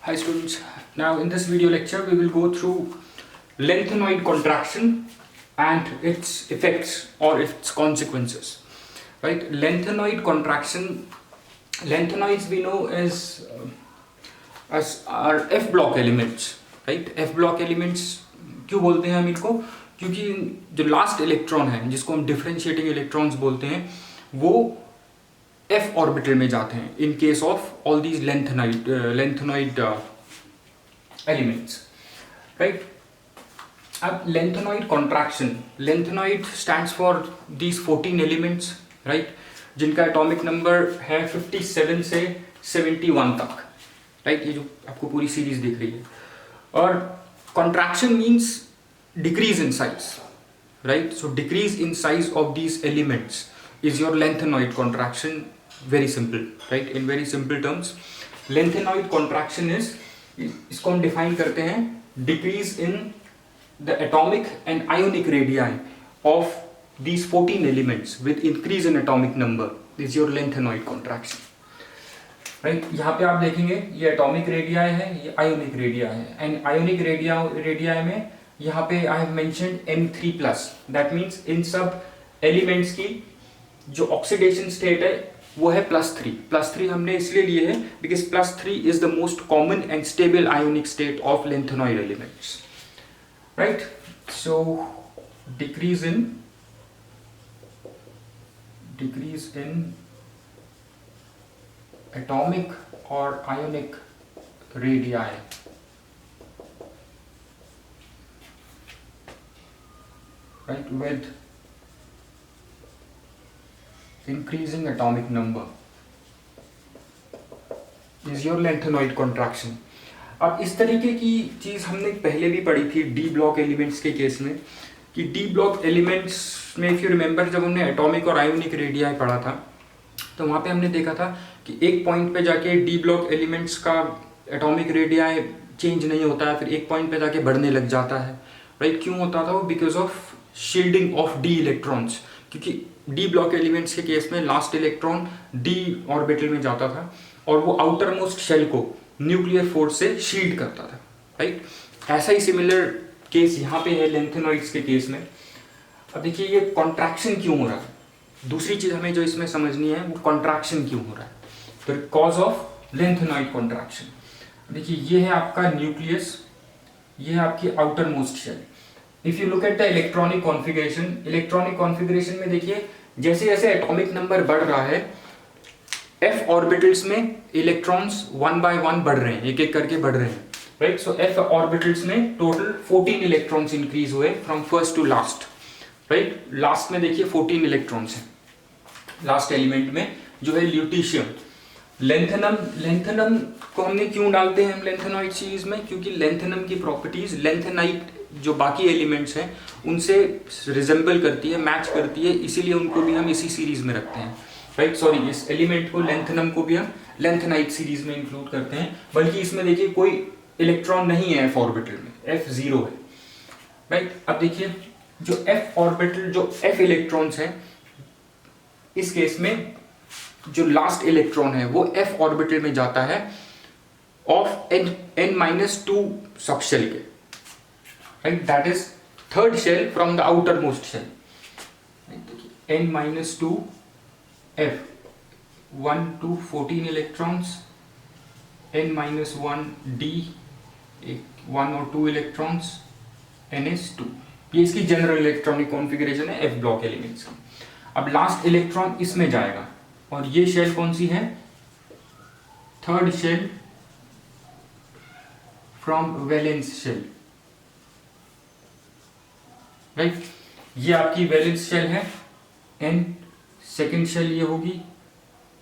Hi students, now in this video lecture we will go through lengthenoid contraction and its effects or its consequences. Right, lengthenoid contraction, lanthanoids we know as are F block elements. Right, F block elements क्यों बोलते हैं हम इनको? क्योंकि जो last electron है जिसको हम डिफरेंशिएटिंग इलेक्ट्रॉन्स बोलते हैं वो f ऑर्बिटल में जाते हैं in case of all these lengthenoid elements, right? अब lengthenoid contraction, lengthenoid stands for these 14 elements, right? जिनका atomic number है 57 से 71 तक, right? ये जो आपको पूरी सीरीज दिख रही है. और contraction means decrease in size, right? So decrease in size of these elements is your lengthenoid contraction. Very simple, right? In very simple terms, lengthenoid contraction is, इसको हम define करते हैं decrease in the atomic and ionic radii of these 14 elements with increase in atomic number is your lengthenoid contraction, right? यहाँ पे आप देखेंगे ये atomic radii है, ये ionic radii है, and ionic radii में यहाँ पे I have mentioned M3+. That means इन सब elements की जो oxidation state है वो है +3 हमने इसलिए लिए है because +3 is the most common and stable ionic state of lanthanoid elements, right? So decrease in atomic or ionic radii, right, with increasing atomic number is your lanthanoid contraction. अब इस तरीके की चीज हमने पहले भी पढ़ी थी डी ब्लॉक एलिमेंट्स के केस में कि डी ब्लॉक एलिमेंट्स में इफ यू रिमेंबर जब हमने एटॉमिक और आयोनिक रेडियाई पढ़ा था तो वहाँ पे हमने देखा था कि एक पॉइंट पे जाके डी ब्लॉक एलिमेंट्स का एटॉमिक रेडियाई चेंज नहीं होता है, फिर एक पॉइंट पे जाके बढ़ने लग जाता है, राइट? क्यों होता था वो? Because of shielding of D electrons, क्योंकि डी ब्लॉक एलिमेंट्स के केस में लास्ट इलेक्ट्रॉन डी ऑर्बिटल में जाता था और वो आउटर मोस्ट शेल को न्यूक्लियर फोर्स से शील्ड करता था, राइट? ऐसा ही सिमिलर केस यहाँ पे है लैंथेनॉइड्स के केस में. अब देखिए ये कॉन्ट्रैक्शन क्यों हो रहा है, दूसरी चीज हमें जो इसमें समझनी है वो कॉन्ट्रैक्शन क्यों हो रहा है. तो कॉज ऑफ लैंथेनॉइड कॉन्ट्रैक्शन, देखिए ये है आपका न्यूक्लियस, ये है आपकी outermost shell. If you look at the electronic configuration में देखिए जैसे जैसे एटॉमिक नंबर बढ़ रहा है f ऑर्बिटल्स में इलेक्ट्रॉन्स वन बाय वन बढ़ रहे हैं, एक एक करके बढ़ रहे हैं, राइट? सो f ऑर्बिटल्स में टोटल 14 इलेक्ट्रॉन्स इंक्रीज हुए from first to last, right? Last में देखिए 14 इलेक्ट्रॉन्स हैं लास्ट एलिमेंट में जो है ल्यूटीशियम. लेंथेनम को हमने क्यों डालते हैं हम लेंथेनॉइड सीरीज में? क्योंकि लेंथेनम की प्रॉपर्टीज लेंथेनाइट जो बाकी एलिमेंट्स हैं उनसे रिजेंबल करती है, मैच करती है, इसीलिए उनको भी हम इसी सीरीज में रखते हैं, राइट? सॉरी, इस एलिमेंट को लेंथेनम को भी हम लेंथेनाइट सीरीज में इंक्लूड करते हैं. बल्कि इसमें देखिए कोई इलेक्ट्रॉन नहीं है f ऑर्बिटल में, f 0 है, राइट? अब देखिए जो f ऑर्बिटल जो f इलेक्ट्रॉन्स हैं इस केस में जो लास्ट इलेक्ट्रॉन है वो f ऑर्बिटल में जाता है ऑफ n-2 सबशेल के, right? That is third shell from the outermost shell, n-2 f 1 to 14 electrons, n-1 d 1 or 2 electrons, ns2. ये इसकी जनरल इलेक्ट्रॉनिक कॉन्फ़िगरेशन है f ब्लॉक एलिमेंट्स की. अब लास्ट इलेक्ट्रॉन इसमें जाएगा और ये शेल कौन सी है? Third shell from valence shell, right? ये आपकी वैलेंस शेल है n, सेकेंड शेल ये होगी,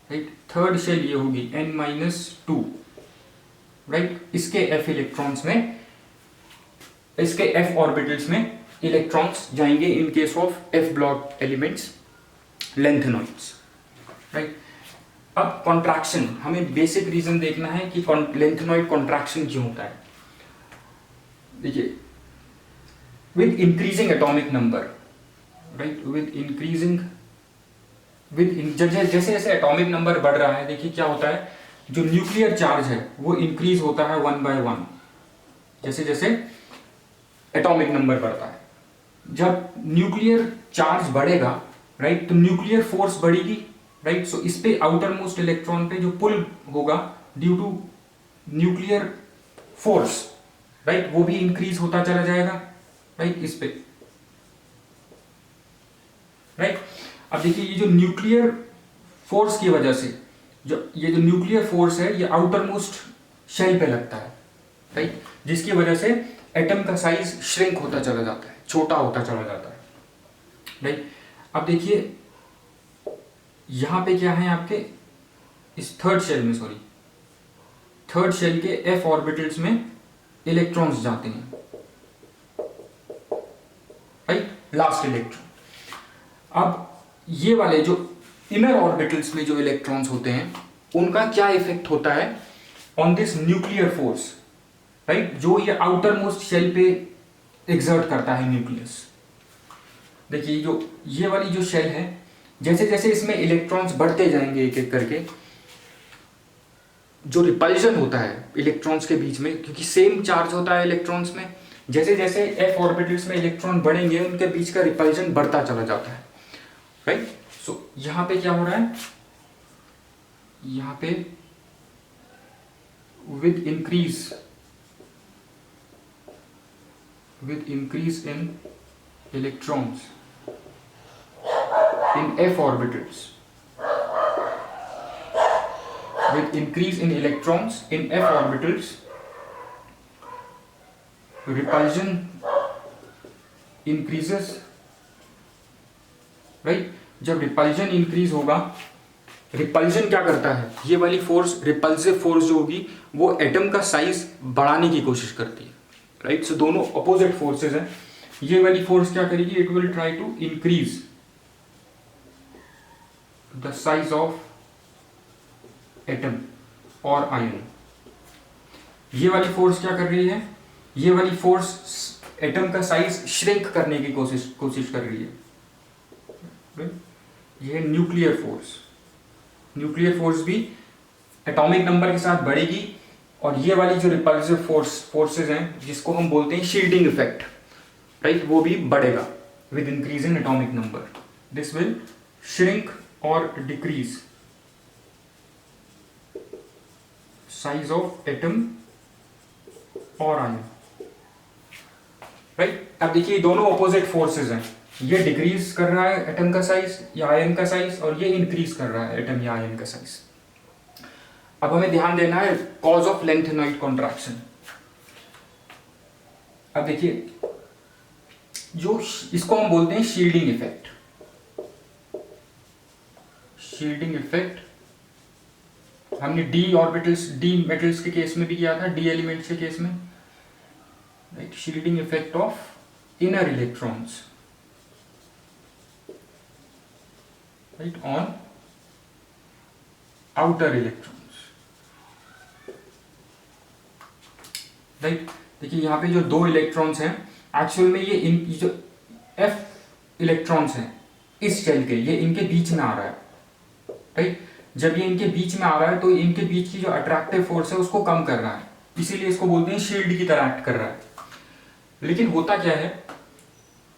राइट? थर्ड शेल ये होगी n-2, राइट? इसके f इलेक्ट्रॉन्स में, इसके f ऑर्बिटल्स में इलेक्ट्रॉन्स जाएंगे इन case of f block elements lanthanoids, right? अब कॉन्ट्रैक्शन, हमें बेसिक रीजन देखना है कि लेंथेनॉइड कॉन्ट्रैक्शन क्यों होता है. देखिए with increasing atomic number, right? जैसे जैसे एटॉमिक नंबर बढ़ रहा है देखिए क्या होता है जो न्यूक्लियर चार्ज है वो इंक्रीज होता है 1 by 1 जैसे जैसे एटॉमिक नंबर बढ़ता है। जब न्यूक्लियर चार्ज बढ़ेगा राइट, तो न्यूक्लियर फोर्स बढ़ेगी राइट। सो इस पे आउटर मोस्ट इलेक्ट्रॉन पे जो पुल होगा due to nuclear force right, वो भी इंक्रीज होता चला जाएगा राइट इस पे राइट। अब देखिए ये जो न्यूक्लियर फोर्स की वजह से ये जो न्यूक्लियर फोर्स है ये आउटर मोस्ट शेल पे लगता है राइट, जिसकी वजह से एटम का साइज श्रिंक होता चला जाता है, छोटा होता चला जाता है राइट। अब देखिए यहां पे क्या है आपके इस थर्ड शेल के f ऑर्बिटल्स में इलेक्ट्रॉन्स जाते हैं राइट, लास्ट इलेक्ट्रॉन। अब ये वाले जो इनर ऑर्बिटल्स में जो इलेक्ट्रॉन्स होते हैं उनका क्या इफेक्ट होता है on this nuclear force right, जो ये आउटर मोस्ट शेल पे एग्जर्ट करता है न्यूक्लियस। देखिए जो ये वाली जो शेल है, जैसे जैसे इसमें इलेक्ट्रॉन्स बढ़ते जाएंगे एक एक करके, जो रिपल्जन होता है इलेक्ट्रॉन्स के बीच में, क्योंकि सेम चार्ज होता है इलेक्ट्रॉन्स में, जैसे जैसे f ऑर्बिटल्स में इलेक्ट्रॉन बढ़ेंगे उनके बीच का रिपल्जन बढ़ता चला जाता है राइट। सो यहां पे क्या हो रहा है, यहां पे with increase in electrons in f orbitals, with increase in electrons in f orbitals, repulsion increases right. जब रिपल्जन इंक्रीज होगा, रिपल्जन क्या करता है, ये वाली फोर्स रिपल्सिव फोर्स जो होगी वो एटम का साइज बढ़ाने की कोशिश करती है राइट। सो दोनों अपोजिट फोर्सेस हैं। ये वाली फोर्स क्या करेगी, it will try to increase the size of atom और आयन। ये वाली फोर्स क्या कर रही है, ये वाली फोर्स एटम का साइज श्रिंक करने की कोशिश कर रही है। ये है न्यूक्लियर फोर्स। न्यूक्लियर फोर्स भी एटॉमिक नंबर के साथ बढ़ेगी, और ये वाली जो रिपल्सिव फोर्सेस हैं जिसको हम बोलते हैं शील्डिंग इफेक्ट राइट, वो भी बढ़ेगा with increase in atomic number. This will shrink और डिक्रीज साइज ऑफ एटम और आयन राइट। अब देखिए दोनों अपोजिट फोर्सेस हैं, ये डिक्रीज कर रहा है एटम का साइज या आयन का साइज, और ये इंक्रीज कर रहा है एटम या आयन का साइज। अब हमें ध्यान देना है कॉज ऑफ लेंथेनॉइड कॉन्ट्रैक्शन। अब देखिए जो इसको हम बोलते हैं शील्डिंग इफेक्ट। शील्डिंग इफेक्ट हमने डी ऑर्बिटल्स, डी मेटल्स के केस में भी किया था, डी एलिमेंट्स के केस में right. Shielding effect of inner electrons right on outer electrons right। देखिए यहाँ पे जो दो इलेक्ट्रॉन्स हैं एक्चुअल में ये जो f इलेक्ट्रॉन्स हैं इस शेल के, ये इनके बीच में आ रहा है राइट। जब ये इनके बीच में आ रहा है तो इनके बीच की जो अट्रैक्टिव फोर्स है उसको कम कर रहा है, इसीलिए इसको बोलते हैं शील्ड की तरह एक्ट कर रहा है। लेकिन होता क्या है,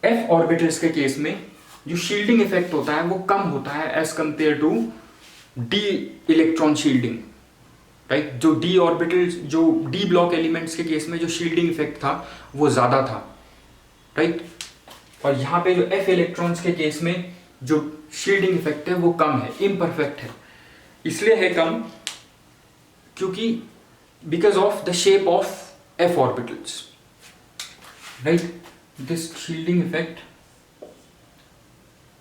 f ऑर्बिटल्स के केस में जो शील्डिंग इफेक्ट होता है वो कम होता है as compare to d electron shielding right. जो डी ऑर्बिटल्स, जो डी ब्लॉक एलिमेंट्स के केस में जो शील्डिंग इफेक्ट था वो ज्यादा था राइट, और यहां पे जो एफ इलेक्ट्रॉन्स के केस में जो शील्डिंग इफेक्ट है वो कम है, इम्परफेक्ट है। इसलिए है कम क्योंकि because of the shape of f orbitals right. This shielding effect,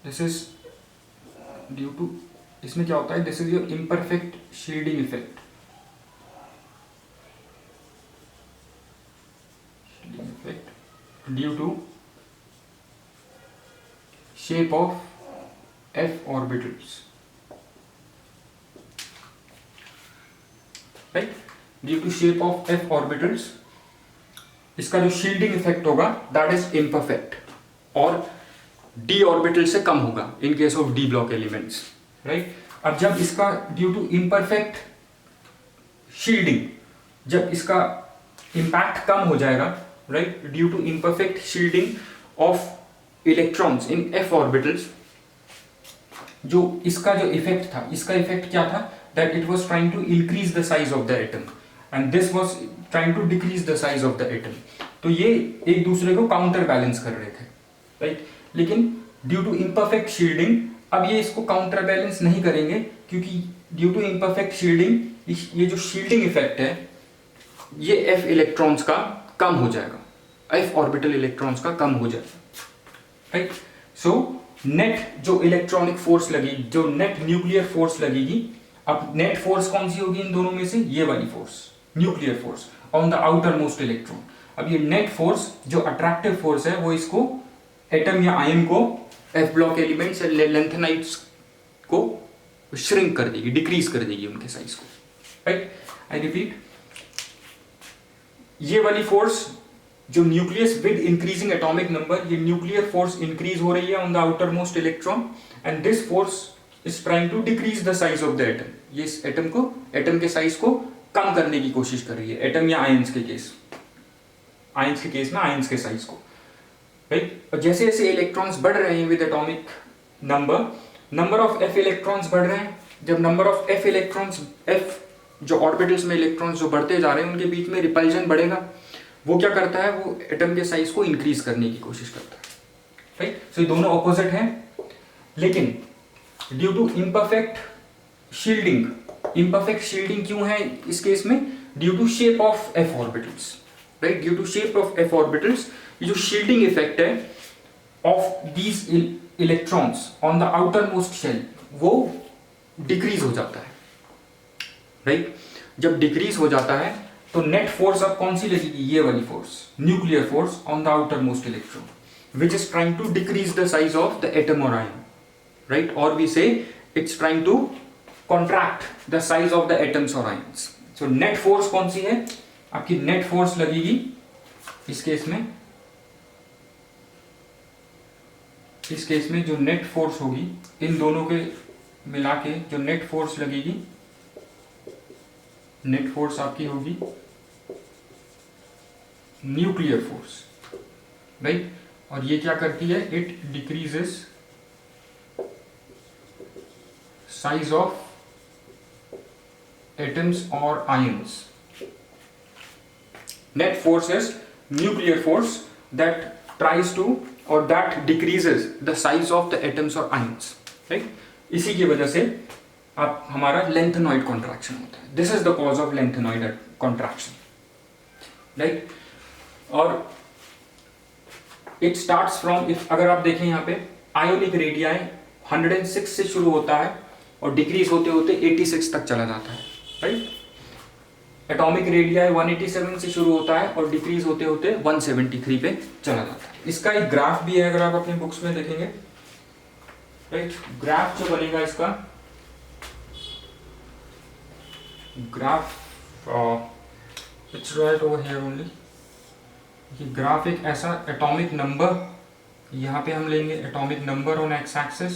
this is due to, इसमें क्या होता है, this is your imperfect shielding effect. Shielding effect due to shape of f orbitals right, due to shape of f orbitals इसका जो shielding effect होगा that is imperfect और d orbital से कम होगा in case of d block elements right. अब जब इसका ड्यू टू इम्परफेक्ट शील्डिंग, जब इसका इम्पैक्ट कम हो जाएगा, right, due to imperfect shielding of electrons in f orbitals, जो इसका जो इफेक्ट था, इसका इफेक्ट क्या था, that it was trying to increase the size of the atom and this was trying to decrease the size of the atom. तो ये एक दूसरे को काउंटर बैलेंस कर रहे थे, राइट। लेकिन ड्यू टू इम्परफेक्ट शील्डिंग अब ये इसको काउंटर बैलेंस नहीं करेंगे, क्योंकि ड्यू टू इम्परफेक्ट शील्डिंग ये जो शील्डिंग इफेक्ट है ये एफ इलेक्ट्रॉन्स का कम हो जाएगा, एफ ऑर्बिटल इलेक्ट्रॉन्स का कम हो जाएगा, राइट। सो नेट जो इलेक्ट्रॉनिक फोर्स लगेगी, जो नेट न्यूक्लियर फोर्स लगेगी, अब नेट फोर्स कौन सी होगी इन दोनों में से, ये वाली force, nuclear force on the outermost electron. अब ये नेट फोर्स जो अट्रैक्टिव फोर्स है वो इसको एटम या आयन को, एफ ब्लॉक एलिमेंट्स या लेंथेनाइट्स को श्रिंक कर देगी, डिक्रीज कर देगी उनके साइज को, राइट। आई रिपीट, ये वाली फोर्स जो nucleus with increasing atomic number, ये न्यूक्लियर फोर्स इंक्रीज हो रही है on the outermost electron and this force is trying to decrease the size of the atom. ये इस एटम को, एटम के साइज को कम करने की कोशिश कर रही है, एटम या आयंस के केस, आयंस के केस में आयंस के साइज को, राइट। और जैसे जैसे इलेक्ट्रॉन्स बढ़ रहे हैं with atomic number, number of F electrons बढ़ रहे हैं। जब number of F electrons, F जो ऑर्बिटल्स में इलेक्ट्रॉन्स जो बढ़ते जा रहे हैं उनके बीच में रिपल्जन बढ़ेगा, वो क्या करता है, वो एटम के साइज को इंक्रीज करने की कोशिश करता है, राइट। सो ये दोनों ऑपोजिट हैं, लेकिन due to imperfect shielding, imperfect shielding क्यों है इस केस में, due to shape of f orbitals, right, due to shape of f orbitals, ये जो शील्डिंग इफेक्ट है of these electrons on the outermost shell वो डिक्रीज हो जाता है, राइट। जब डिक्रीज हो जाता है तो नेट फोर्स अब कौन सी लगेगी, ये वाली force, nuclear force on the outermost electron which is trying to decrease the size of the atom और आयन, राइट, और we say it's trying to contract the size of the atoms और ions. So net force कौन सी है आपकी, net force लगेगी इस case में, इस केस में जो नेट फोर्स होगी इन दोनों के मिला के, जो नेट फोर्स लगेगी, नेट फोर्स आपकी होगी न्यूक्लियर फोर्स, राइट। और ये क्या करती है, it decreases size of atoms और ions. Net force is nuclear force that tries to और that decreases the size of the atoms और आयंस, राइट। इसी की वजह से आप हमारा लेंथेनॉइड कॉन्ट्रैक्शन होता है, this is the cause of lanthanoid contraction, right. और इट स्टार्ट्स फ्रॉम, इफ अगर आप देखें यहाँ पे आयोनिक रेडियाई 106 से शुरू होता है और डिक्रीज होते होते 86 तक चला जाता है, राइट। एटॉमिक रेडियाई 187 से शुरू होता है और डिक्रीज होते होते 173 पे चला जाता है। इसका एक ग्राफ भी है, अगर आप अपनी बुक्स में देखेंगे, राइट। ग्राफ जो बनेगा इसका, graph it's right over here only, ये ग्राफ एक ऐसा एटॉमिक नंबर, यहाँ पे हम लेंगे atomic number on x axis,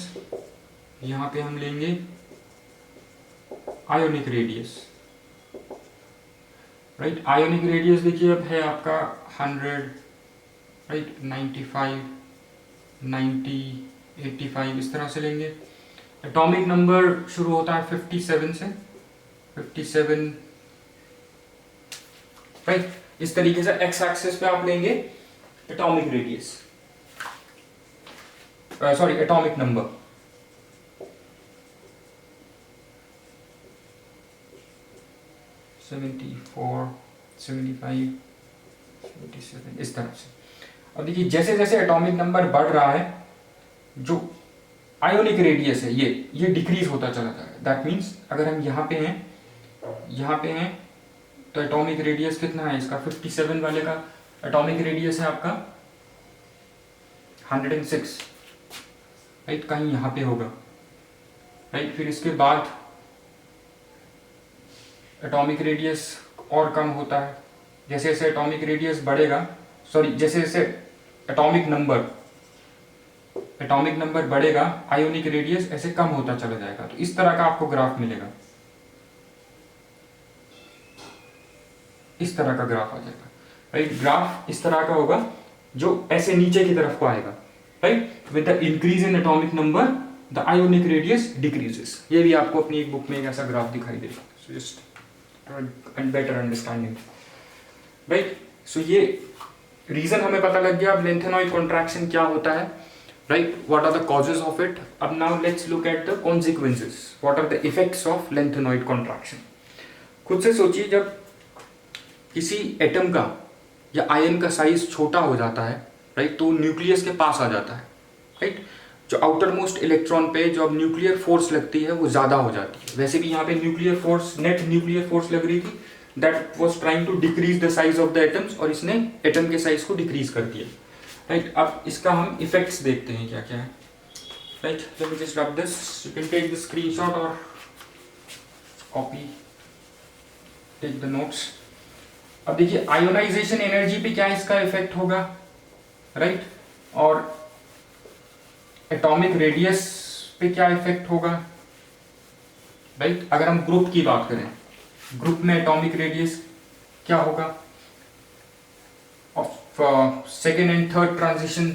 यहाँ पे हम लेंगे ionic radius, right. Ionic radius देखिए अब है आपका 100, राइट, 95, 90, 85 इस तरह से लेंगे। एटॉमिक नंबर शुरू होता है 57 से, 57, राइट। इस तरीके से एक्स एक्सिस पे आप लेंगे atomic radius, sorry atomic number, seventy 75, 77 इस तरह से। अब देखिए जैसे जैसे एटॉमिक नंबर बढ़ रहा है, जो आयोनिक रेडियस है ये डिक्रीज होता चला जा रहा है। दैट मीन्स अगर हम यहाँ पे हैं तो एटॉमिक रेडियस कितना है इसका, 57 वाले का एटॉमिक रेडियस है आपका 106, राइट, कहीं यहाँ पे होगा, राइट। फिर इसके बाद एटॉमिक रेडियस और कम होता है, जैसे जैसे एटॉमिक रेडियस बढ़ेगा, सॉरी जैसे जैसे एटॉमिक नंबर बढ़ेगा, आयोनिक रेडियस ऐसे कम होता चला जाएगा। तो इस तरह का आपको ग्राफ मिलेगा, इस तरह का ग्राफ आ जाएगा, राइट। ग्राफ इस तरह का होगा जो ऐसे नीचे की तरफ को आएगा, right. With the increase in atomic number the ionic radius decreases. ये भी आपको अपनी एक बुक में एक ऐसा ग्राफ दिखाई देगा, जस्ट बेटर अंडरस्टैंडिंग, राइट। सो ये रीजन हमें पता लग गया। अब लेंथेनॉइड कॉन्ट्रैक्शन क्या होता है, right, what are the causes of it. अब now let's look at the consequences, what are the effects of lanthanoid contraction. खुद से सोचिए, जब किसी एटम का या आयन का साइज छोटा हो जाता है, राइट, तो न्यूक्लियस के पास आ जाता है, राइट। जो आउटर मोस्ट इलेक्ट्रॉन पे जो अब न्यूक्लियर फोर्स लगती है वो ज़्यादा हो जाती है। वैसे भी यहाँ पे nuclear force, net nuclear force लग रही थी, that was trying to decrease the size of the atoms, और इसने एटम के साइज को डिक्रीज कर दिया, राइट। अब इसका हम इफेक्ट्स देखते हैं क्या क्या है, right. Let me just rub this, you can take the screenshot और कॉपी, टेक द नोट्स। अब देखिए आयोनाइजेशन एनर्जी पे क्या इसका इफेक्ट होगा, राइट, और एटॉमिक रेडियस पे क्या इफेक्ट होगा, राइट। अगर हम ग्रुप की बात करें, ग्रुप में एटॉमिक रेडियस क्या होगा of second and third transition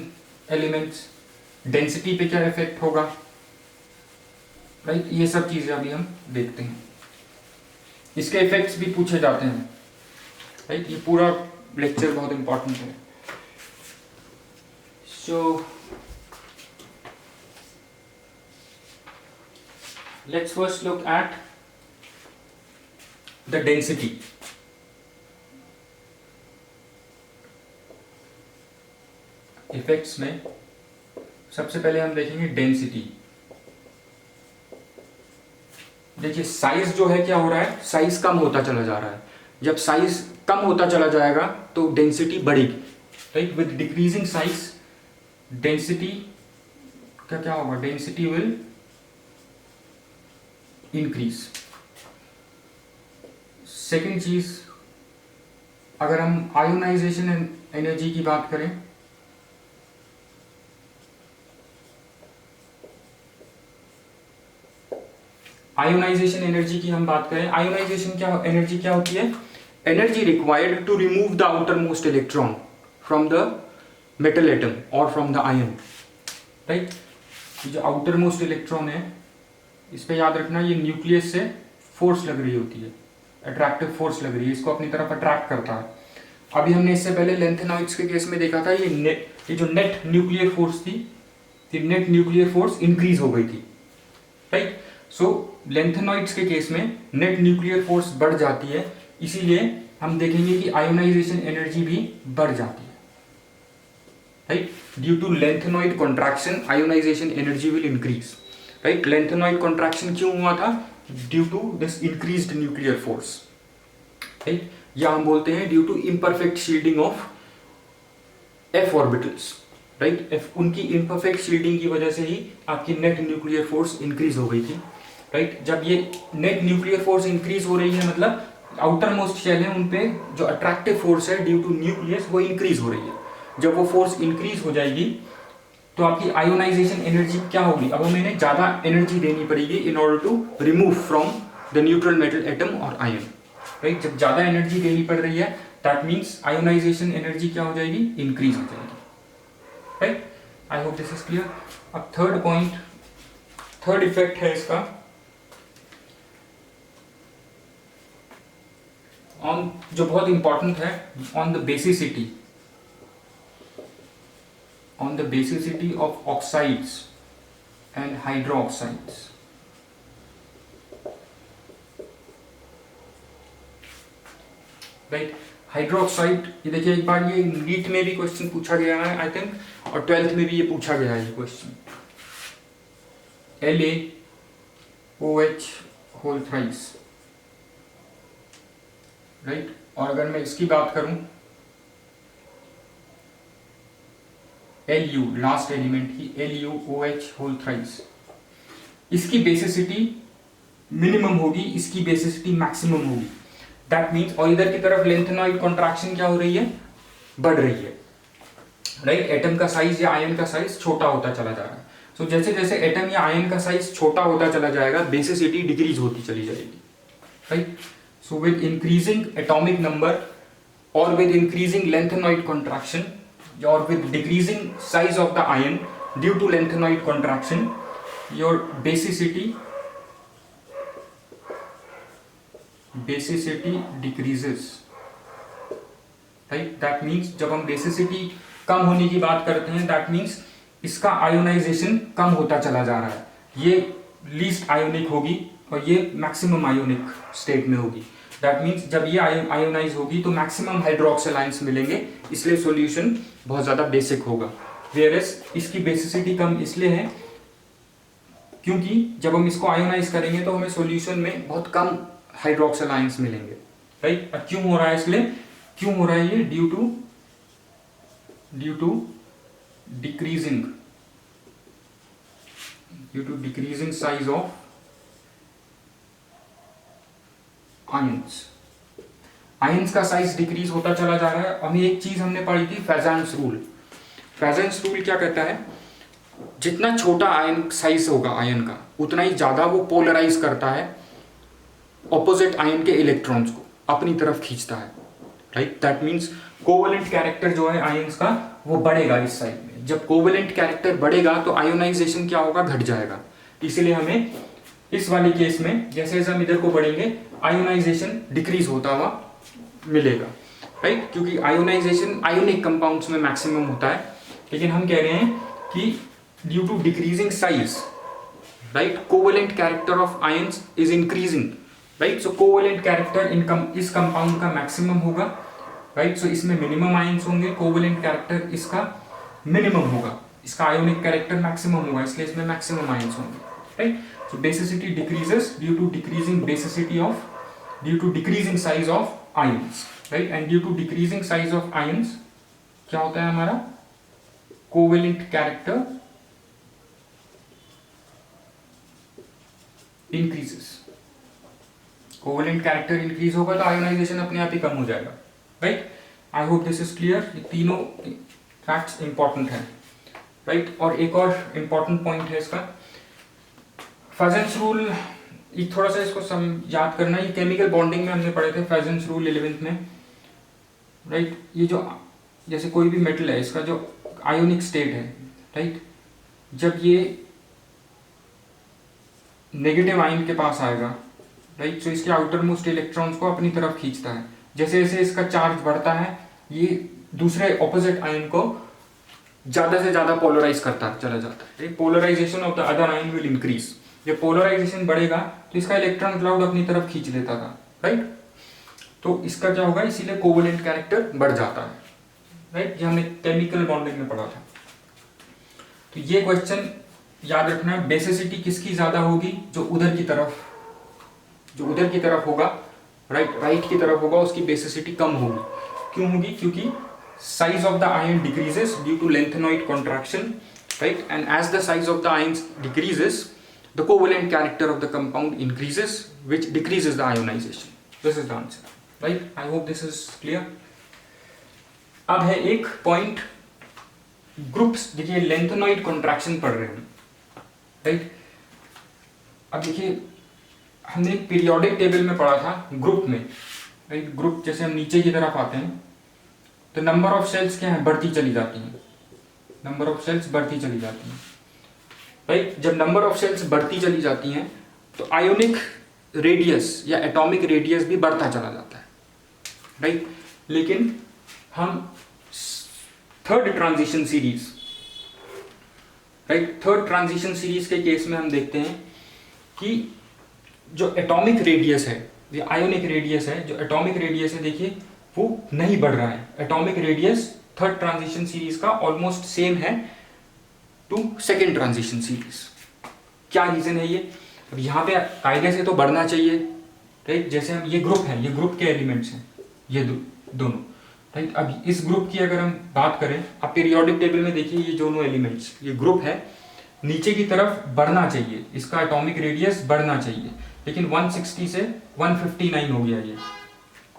elements, density पे क्या इफेक्ट होगा, राइट। ये सब चीजें अभी हम देखते हैं। इसके इफेक्ट्स भी पूछे जाते हैं, राइट। ये पूरा लेक्चर बहुत इंपॉर्टेंट है। सो let's first look at the density. Effects में सबसे पहले हम देखेंगे डेंसिटी। देखिए साइज जो है क्या हो रहा है, साइज कम होता चला जा रहा है। जब साइज कम होता चला जाएगा तो डेंसिटी बढ़ेगी, right. With decreasing size density का क्या होगा, डेंसिटी विल इंक्रीज। सेकेंड चीज, अगर हम आयोनाइजेशन एनर्जी की बात करें, आयोनाइजेशन एनर्जी की हम बात करें, आयोनाइजेशन क्या एनर्जी क्या होती है, energy required to remove the outermost electron from the metal atom और फ्रॉम द आयन, राइट। जो आउटर मोस्ट इलेक्ट्रॉन है, इस पे याद रखना ये न्यूक्लियस से फोर्स लग रही होती है, अट्रैक्टिव फोर्स लग रही है, इसको अपनी तरफ अट्रैक्ट करता है। अभी हमने इससे पहले लेंथेनॉइड्स के केस में देखा था, ये जो नेट न्यूक्लियर फोर्स थी, नेट न्यूक्लियर फोर्स इंक्रीज हो गई थी, राइट। सो लेंथेनॉइड्स के केस में नेट न्यूक्लियर फोर्स बढ़ जाती है, इसीलिए हम देखेंगे कि आयोनाइजेशन एनर्जी भी बढ़ जाती है, right. Due to lanthanoid contraction ionisation energy will increase, right. Lanthanoid contraction क्यों हुआ था, due to this increased nuclear force, right. या हम बोलते हैं due to imperfect shielding of f orbitals, right. उनकी इम्परफेक्ट शील्डिंग की वजह से ही आपकी नेट न्यूक्लियर फोर्स इंक्रीज हो गई थी, राइट। जब ये नेट न्यूक्लियर फोर्स इंक्रीज हो रही है, मतलब आउटर मोस्ट शेल है, उन पे जो अट्रैक्टिव फोर्स है ड्यू टू न्यूक्लियस वो इंक्रीज हो रही है। जब वो फोर्स इंक्रीज हो जाएगी तो आपकी आयोनाइजेशन एनर्जी क्या होगी, अब हमें इन्हें ज्यादा एनर्जी देनी पड़ेगी in order to remove from the neutral metal atom और आयन, राइट। जब ज्यादा एनर्जी देनी पड़ रही है दैट मीन्स आयोनाइजेशन एनर्जी क्या हो जाएगी, इंक्रीज हो जाएगी, right. I hope this is clear. अब थर्ड पॉइंट, थर्ड इफेक्ट है इसका ऑन, जो बहुत इंपॉर्टेंट है, on the basicity, on the basicity of oxides and hydroxides, right. Hydroxide, ये देखिए एक बार ये नीट में भी क्वेश्चन पूछा गया है आई थिंक, और 12th में भी ये पूछा गया है ये question, LaOH whole thrice, right. और अगर मैं इसकी बात करूं Lu, लास्ट एलिमेंट की LuOH होल थ्राइस, इसकी बेसिसिटी मिनिमम होगी, इसकी बेसिसिटी मैक्सिमम होगी, दैट मीन्स, और इधर की तरफ लेंथेनॉइड कॉन्ट्रैक्शन क्या हो रही है, बढ़ रही है, राइट। एटम का साइज या आयन का साइज छोटा होता चला जा रहा है। सो जैसे जैसे एटम या आयन का साइज छोटा होता चला जाएगा बेसिसिटी डिक्रीज होती चली जाएगी, right. So with increasing atomic number or with increasing lengthenoid contraction or with decreasing size of the ion due to lengthenoid contraction, your basicity decreases, right? That means जब हम basicity कम होने की बात करते हैं, that means इसका ionisation कम होता चला जा रहा है, ये लीस्ट आयोनिक होगी और ये मैक्सिमम आयोनिक स्टेट में होगी। दैट मीन्स जब ये आयोनाइज होगी तो मैक्सिमम हाइड्रोक्सिल आयंस मिलेंगे, इसलिए सॉल्यूशन बहुत ज़्यादा बेसिक होगा। वेयरएस इसकी बेसिसिटी कम इसलिए है क्योंकि जब हम इसको आयोनाइज करेंगे तो हमें सॉल्यूशन में बहुत कम हाइड्रोक्सिल आयंस मिलेंगे, राइट। और क्यों हो रहा है, इसलिए क्यों हो रहा है ये, due to decreasing size of ions का साइज डिक्रीज होता चला जा रहा है। हमें एक चीज हमने पढ़ी थी, फेजेंस रूल। फेजेंस रूल क्या कहता है, जितना छोटा आयन साइज होगा आयन का, उतना ही ज्यादा वो पोलराइज करता है ऑपोजिट आयन के इलेक्ट्रॉन्स को, अपनी तरफ खींचता है, right. That means covalent character जो है आयंस का वो बढ़ेगा इस साइड में। जब कोवेलेंट कैरेक्टर बढ़ेगा तो आयोनाइजेशन क्या होगा, घट जाएगा। इसलिए हमें इस वाले केस में जैसे जैसे हम इधर को बढ़ेंगे आयोनाइजेशन डिक्रीज होता हुआ मिलेगा, राइट। क्योंकि आयोनाइजेशन आयोनिक कंपाउंड्स में मैक्सिमम होता है, लेकिन हम कह रहे हैं कि due to decreasing size, right, covalent character of ions is increasing, right. So covalent character इस कंपाउंड का मैक्सिमम होगा, राइट। सो इसमें मिनिमम आयंस होंगे, कोवेलेंट कैरेक्टर इसका मिनिमम होगा, इसका आयोनिक कैरेक्टर मैक्सिमम होगा, इसलिए इसमें मैक्सिमम आयंस होंगे, right. So basicity decreases due to decreasing size of ions, right. And due to decreasing size of ions क्या होता है हमारा, covalent character increases. Covalent character increase होगा तो आयोनाइजेशन अपने आप ही कम हो जाएगा, right. I hope this is clear. ये तीनों फैक्ट्स इंपॉर्टेंट हैं, राइट। और एक और इंपॉर्टेंट पॉइंट है इसका, फेजेंस रूल, ये थोड़ा सा इसको याद करना। ये केमिकल बॉन्डिंग में हमने पढ़े थे, फेजेंस रूल 11th में, राइट। ये जो जैसे कोई भी मेटल है, इसका जो आयोनिक स्टेट है, राइट, जब ये नेगेटिव आयन के पास आएगा, राइट, तो इसके आउटर मोस्ट इलेक्ट्रॉन्स को अपनी तरफ खींचता है। जैसे जैसे इसका चार्ज बढ़ता है, ये दूसरे ऑपोजिट आयन को ज्यादा से ज्यादा पोलराइज करता चला जाता है। Polarisation of the other ion will increase. जब पोलराइजेशन बढ़ेगा तो इसका इलेक्ट्रॉन क्लाउड अपनी तरफ खींच लेता था, राइट। तो इसका क्या होगा, इसीलिए कोवेलेंट कैरेक्टर बढ़ जाता है, राइट। ये हमने केमिकल बॉन्डिंग में पढ़ा था। तो ये क्वेश्चन याद रखना, बेसिसिटी किसकी ज्यादा होगी, जो उधर की तरफ होगा, राइट की तरफ होगा, उसकी बेसिसिटी कम होगी। क्यों होगी, क्योंकि size of the ion decreases due to lanthanoid contraction, right. And as the size of the ions decreases, the covalent character of the compound increases, which decreases the ionization. This is the answer, right? I hope this is clear. अब है एक point, groups. देखिए lanthanoid contraction पढ़ रहे हैं, right. अब देखिए हमने पीरियोडिक टेबल में पढ़ा था ग्रुप में, राइट। ग्रुप जैसे हम नीचे की तरफ आते हैं तो नंबर ऑफ सेल्स क्या है, बढ़ती चली जाती हैं, नंबर ऑफ सेल्स बढ़ती चली जाती हैं, राइट। जब नंबर ऑफ सेल्स बढ़ती चली जाती हैं तो आयोनिक रेडियस या एटॉमिक रेडियस भी बढ़ता चला जाता है, राइट। लेकिन हम third transition series, right, third transition series के केस में हम देखते हैं कि जो एटॉमिक रेडियस है, ये आयोनिक रेडियस है, जो एटॉमिक रेडियस है देखिए वो नहीं बढ़ रहा है। Atomic radius third transition series का ऑलमोस्ट सेम है टू सेकेंड ट्रांजिशन सीरीज। क्या रीजन है ये, अब यहाँ पे कायदे से तो बढ़ना चाहिए, राइट। जैसे हम ये ग्रुप है, ये ग्रुप के एलिमेंट्स हैं, ये दोनों, राइट। अब इस ग्रुप की अगर हम बात करें, अब पीरियोडिक टेबल में देखिए ये दोनों एलिमेंट्स, ये ग्रुप है, नीचे की तरफ बढ़ना चाहिए, इसका एटॉमिक रेडियस बढ़ना चाहिए, लेकिन 160 से 159 हो गया, ये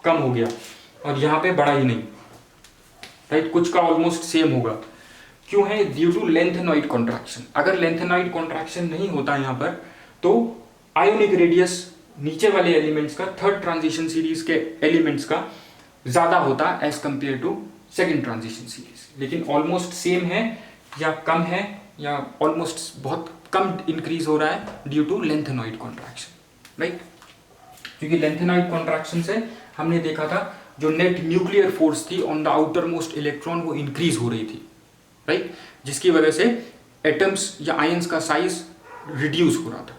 कम हो गया, और यहाँ पे बढ़ा ही नहीं, राइट। कुछ का ऑलमोस्ट सेम होगा। क्यों है, ड्यू टू लेंथेनॉइड कॉन्ट्रैक्शन। अगर लेंथेनॉइड कॉन्ट्रैक्शन नहीं होता यहाँ पर तो आयोनिक रेडियस नीचे वाले एलिमेंट्स का, थर्ड ट्रांजिशन सीरीज के एलिमेंट्स का ज़्यादा होता है as compare to second transition series, लेकिन ऑलमोस्ट सेम है या कम है या ऑलमोस्ट बहुत कम इंक्रीज हो रहा है due to lanthanoid contraction, right. क्योंकि लेंथेनॉइड कॉन्ट्रैक्शन से हमने देखा था जो नेट न्यूक्लियर फोर्स थी on the outermost electron वो इंक्रीज हो रही थी, राइट, जिसकी वजह से एटम्स या आयंस का साइज रिड्यूस हो रहा था,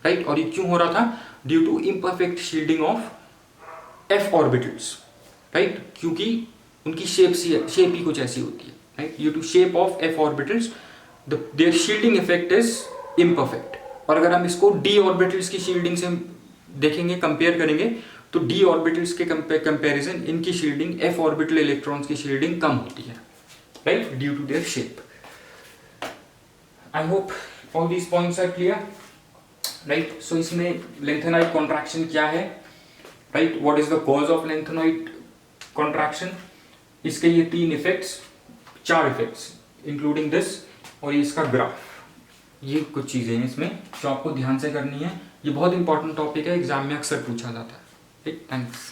राइट। और ये क्यों हो रहा था? Due to imperfect shielding of f orbitals, right, क्योंकि उनकी शेप ही कुछ ऐसी होती है, right. Due to shape of f orbitals their shielding effect is imperfect. और अगर हम इसको डी ऑर्बिटल्स की शील्डिंग से देखेंगे, कंपेयर करेंगे, तो डी ऑर्बिटल्स के कंपैरिजन इनकी शील्डिंग, एफ ऑर्बिटल इलेक्ट्रॉन्स की शील्डिंग कम होती है, right, due to their shape. I hope all these points are clear, right. So इसमें लेंथेनॉइड कॉन्ट्रैक्शन क्या है, right, what is the cause of lanthanoid contraction, इसके ये 3 इफेक्ट्स, 4 इफेक्ट्स इंक्लूडिंग दिस, और ये इसका ग्राफ, ये कुछ चीजें हैं इसमें जो आपको ध्यान से करनी है। ये बहुत इंपॉर्टेंट टॉपिक है, एग्जाम में अक्सर पूछा जाता है, ठीक। थैंक्स।